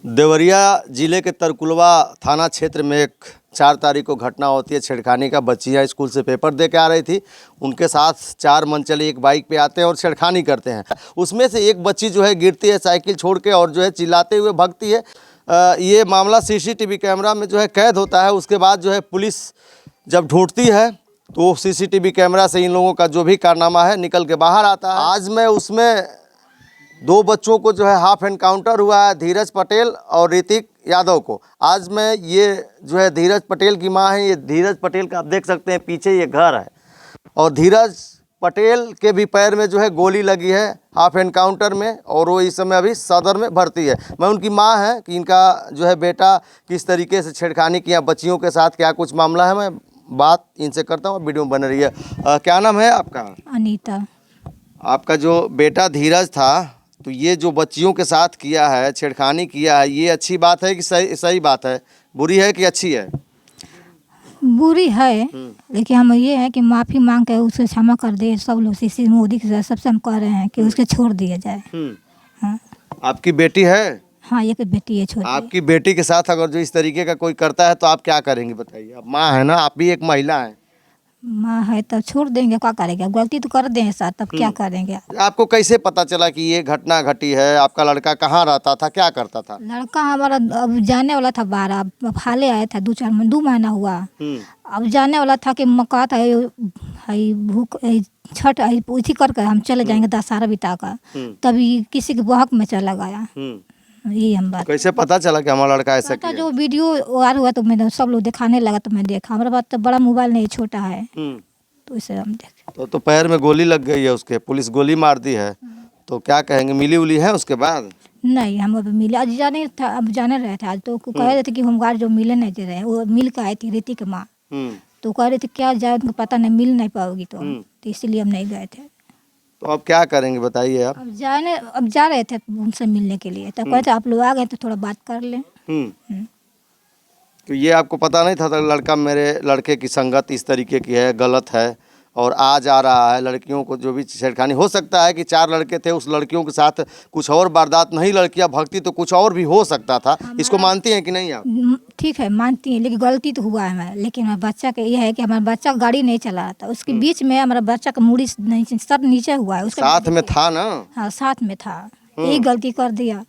देवरिया जिले के तरकुलवा थाना क्षेत्र में एक 4 तारीख को घटना होती है छेड़खानी का। बच्चियाँ स्कूल से पेपर दे के आ रही थी, उनके साथ 4 मनचले एक बाइक पे आते हैं और छेड़खानी करते हैं। उसमें से एक बच्ची जो है गिरती है साइकिल छोड़ के और जो है चिल्लाते हुए भागती है। ये मामला सीसीटीवी कैमरा में जो है कैद होता है। उसके बाद जो है पुलिस जब ढूंढती है तो सीसीटीवी कैमरा से इन लोगों का जो भी कारनामा है निकल के बाहर आता है। आज मैं उसमें 2 बच्चों को जो है हाफ एनकाउंटर हुआ है, धीरज पटेल और ऋतिक यादव को। आज मैं ये जो है धीरज पटेल की मां है, ये धीरज पटेल का आप देख सकते हैं पीछे ये घर है और धीरज पटेल के भी पैर में जो है गोली लगी है हाफ एनकाउंटर में और वो इस समय अभी सदर में भर्ती है। मैं उनकी मां है कि इनका जो है बेटा किस तरीके से छेड़खानी किया बच्चियों के साथ, क्या कुछ मामला है, मैं बात इनसे करता हूँ। वीडियो में बन रही है। क्या नाम है आपका? अनीता। आपका जो बेटा धीरज था तो ये जो बच्चियों के साथ किया है, छेड़खानी किया है, ये अच्छी बात है कि सही बात है, बुरी है कि अच्छी है? बुरी है, लेकिन हम ये है कि माफ़ी मांग के उसे क्षमा कर दे। सब लोग सीसी मोदी के सबसे हम कह रहे हैं कि उसके छोड़ दिया जाए। हाँ, आपकी बेटी है? हाँ, एक बेटी है छोटी। आपकी बेटी के साथ अगर जो इस तरीके का कोई करता है तो आप क्या करेंगे बताइए? आप माँ है ना, आप भी एक महिला है। माँ है तब छोड़ देंगे, क्या करेंगे? गलती तो कर दें साथ, तब क्या करेंगे? आपको कैसे पता चला कि ये घटना घटी है? आपका लड़का कहाँ रहता था, क्या करता था? लड़का हमारा अब जाने वाला था 12, अब हाले आया था 2 महीना हुआ। अब जाने वाला था कि मक्का था भूख छठ उसी करके हम चले जाएंगे दशहरा बिता कर, तभी किसी के बहक में चला गया। यही हम बात। कैसे पता चला कि हमारा लड़का ऐसा किया? जो वीडियो वायरल हुआ तो मैंने सब लोग दिखाने लगा तो मैं देखा। हमारे पास तो बड़ा मोबाइल नहीं, छोटा है, तो इसे हम देखे। तो पैर में गोली लग गई है उसके, पुलिस गोली मार दी है, तो क्या कहेंगे? मिली उली है उसके बाद? नहीं, हम अभी मिले आज जाने था, अब जाने रहे थे आज तो कह रहे थे कि होमगार्ड जो मिले नहीं दे रहे, वो मिल के आई थी ऋतिक की माँ, तो कह रहे थे क्या जाए उनको पता नहीं, मिल नहीं पाओगी तो इसलिए हम नहीं गए थे। तो अब क्या करेंगे बताइए आप? अब जा रहे थे उनसे मिलने के लिए, तो कहते आप लोग आ गए तो थोड़ा बात कर लें। तो ये आपको पता नहीं था लड़का मेरे लड़के की संगत इस तरीके की है, गलत है और आ जा रहा है लड़कियों को जो भी छेड़खानी? हो सकता है कि 4 लड़के थे, उस लड़कियों के साथ कुछ और वारदात, नहीं लड़कियां भगती तो कुछ और भी हो सकता था। इसको मानती हैं कि नहीं आप? ठीक है, मानती हैं, लेकिन गलती तो हुआ है हमारा। लेकिन हमारे बच्चा का ये है कि हमारा बच्चा गाड़ी नहीं चला रहा था, उसके बीच में हमारा बच्चा का मुड़ी नहीं, सर नीचे हुआ है। उसके साथ में था ना? हाँ, साथ में था, यही गलती कर दिया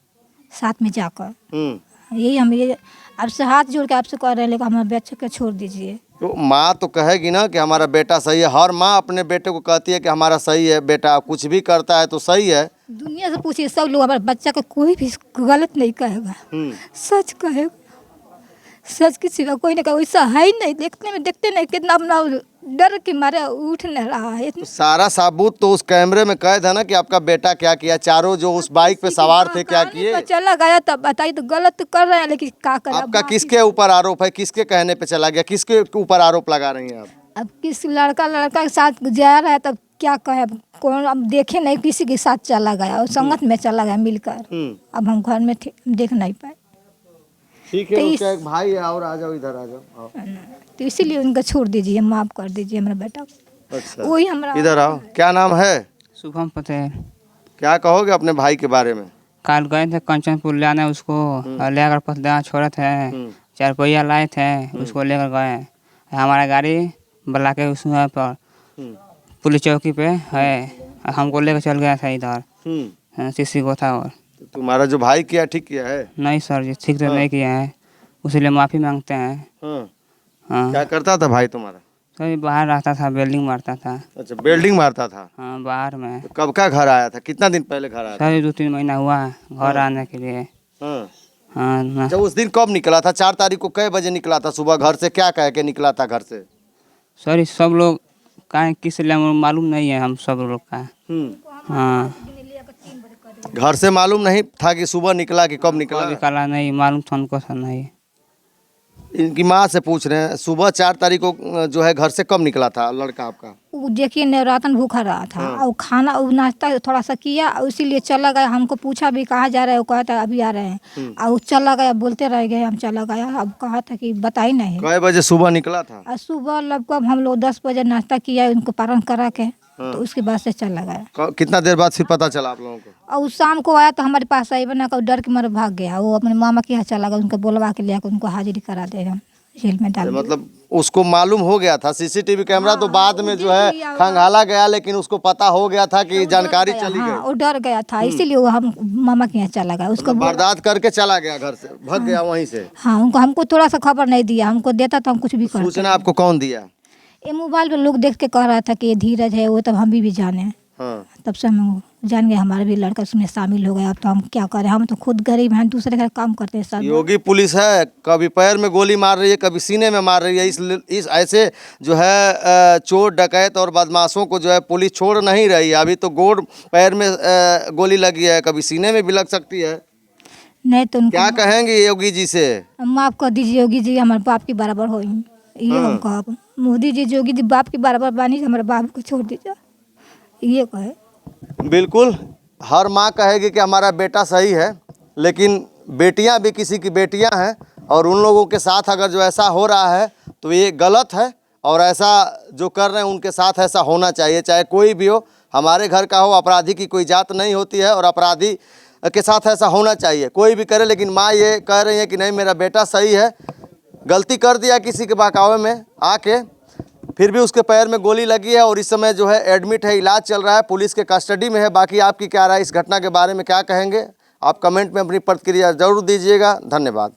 साथ में जाकर। यही हम ये आपसे हाथ जोड़ के आपसे कह रहे हैं, लेकिन हमारे बच्चे को छोड़ दीजिए। तो माँ तो कहेगी ना कि हमारा बेटा सही है। हर माँ अपने बेटे को कहती है कि हमारा सही है बेटा, कुछ भी करता है तो सही है। दुनिया से पूछिए, सब लोग हमारे बच्चा का कोई भी गलत नहीं कहेगा, सच कहेगा। सच के सिवा कोई नहीं कहा, वैसा है ही नहीं। देखते नहीं कितना अपना डर के मारे उठ नहीं रहा है। तो सारा सबूत तो उस कैमरे में कैद है ना कि आपका बेटा क्या किया, चारों जो उस बाइक पे सवार थे क्या किए? चला गया तब बताइए, तो गलत तो कर रहे हैं, लेकिन क्या करें? आपका किसके ऊपर आरोप है, किसके कहने पे चला गया, किसके ऊपर आरोप लगा रही हैं आप? अब किस लड़का के साथ जा रहा है, तब क्या कहे? कौन अब देखे नहीं, किसी के साथ चला गया और संगत में चला गया मिलकर। अब हम घर में थे, देख नहीं पाए। ठीक है, उसका एक भाई है, और आ जाओ, इधर आ जाओ। तो इसीलिए उनका छोड़ दीजिए, माफ कर दीजिए हमारा बेटा। अच्छा, वही हमारा। इधर आओ। क्या नाम है? शुभम पटेल। क्या कहोगे अपने भाई के बारे में? कल गए थे कंचनपुर लाने उसको, लेकर पथदा छोड़े थे, 4 पहिया लाए थे, उसको लेकर गए। हमारा गाड़ी बुला के उसमें पर पुलिस चौकी पे है, हमको लेकर चल गया था इधर सीसी को था। और तो तुम्हारा जो भाई किया ठीक किया है? नहीं सर जी, ठीक तो नहीं किया है, उसलिए माफ़ी मांगते हैं। हाँ। क्या करता था भाई तुम्हारा? सर बाहर रहता था, वेल्डिंग मारता था। अच्छा, वेल्डिंग मारता था? हाँ, बाहर में। तो कब का घर आया था, कितना दिन पहले घर आया था? सर 2-3 महीना हुआ घर आने के लिए। हाँ। जब उस दिन कब निकला था? 4 तारीख को कै बजे निकला था सुबह घर से, क्या कह के निकला था घर से? सर सब लोग कहाँ किस लिए मालूम नहीं है हम सब लोग का। हाँ, घर से मालूम नहीं था कि सुबह निकला कि कब निकला? निकला नहीं मालूम था उनको, सर नहीं। इनकी माँ से पूछ रहे हैं, सुबह 4 तारीख को जो है घर से कब निकला था लड़का आपका? वो देखिए नवरातन भूखा रहा था और खाना नाश्ता थोड़ा सा किया, इसीलिए चला गया। हमको पूछा भी कहाँ जा रहे हो, कहा था अभी आ रहे हैं, और चला गया, बोलते रह गए, हम चला गया। अब कहा था कि बताई नहीं। कै बजे सुबह निकला था? सुबह लगभग हम लोग 10 बजे नाश्ता किया, उनको पारण करा के तो उसके बाद से चला गया। कितना देर बाद फिर पता चला आप लोगों को? और शाम को आया तो हमारे पास आई बना कर डर के मारे भाग गया। वो अपने मामा के यहाँ चला गया, उनको बुलवा के ले आकर उनको हाजिरी करा दे, हम जेल में डाल दिए। मतलब उसको मालूम हो गया था, सीसीटीवी कैमरा तो बाद में जो है खंगाला गया, लेकिन उसको पता हो गया था कि जानकारी चली हाँ, गई। वो डर गया था, इसीलिए वो हम मामा के यहाँ चला गया। उसको वारदात करके चला गया, घर से भाग गया वहीं से। हाँ, उनको हमको थोड़ा सा खबर नहीं दिया, हमको देता तो हम कुछ भी करते। सूचना आपको कौन दिया? ये मोबाइल पे लोग देख के कह रहा था कि ये धीरज है, वो तब हम भी जाने। हाँ। तब से हम जान गए, हमारा भी लड़का उसमें शामिल हो गया। अब तो हम क्या करें, हम तो खुद गरीब हैं, दूसरे का काम करते हैं सब। योगी पुलिस है, कभी पैर में गोली मार रही है, कभी सीने में मार रही है। इस ऐसे जो है चोर डकैत और बदमाशों को जो है पुलिस छोड़ नहीं रही है। अभी तो गोड़ पैर में गोली लगी है, कभी सीने में भी लग सकती है। नहीं तो उनको क्या कहेंगे योगी जी से? माफ कर दीजिए योगी जी, हमारे बाप के बराबर हो ये हम कहा। मोदी जी योगी जी बाप के बराबर बानी, हमारे बाप को छोड़ दीजिए, ये कहे। बिल्कुल, हर माँ कहेगी कि हमारा बेटा सही है, लेकिन बेटियां भी किसी की बेटियां हैं, और उन लोगों के साथ अगर जो ऐसा हो रहा है तो ये गलत है। और ऐसा जो कर रहे हैं उनके साथ ऐसा होना चाहिए, चाहे कोई भी हो, हमारे घर का हो। अपराधी की कोई जात नहीं होती है, और अपराधी के साथ ऐसा होना चाहिए, कोई भी करे। लेकिन माँ ये कह रही है कि नहीं, मेरा बेटा सही है, गलती कर दिया किसी के बहकावे में आके, फिर भी उसके पैर में गोली लगी है और इस समय जो है एडमिट है, इलाज चल रहा है, पुलिस के कस्टडी में है। बाकी आपकी क्या राय इस घटना के बारे में, क्या कहेंगे आप? कमेंट में अपनी प्रतिक्रिया जरूर दीजिएगा। धन्यवाद।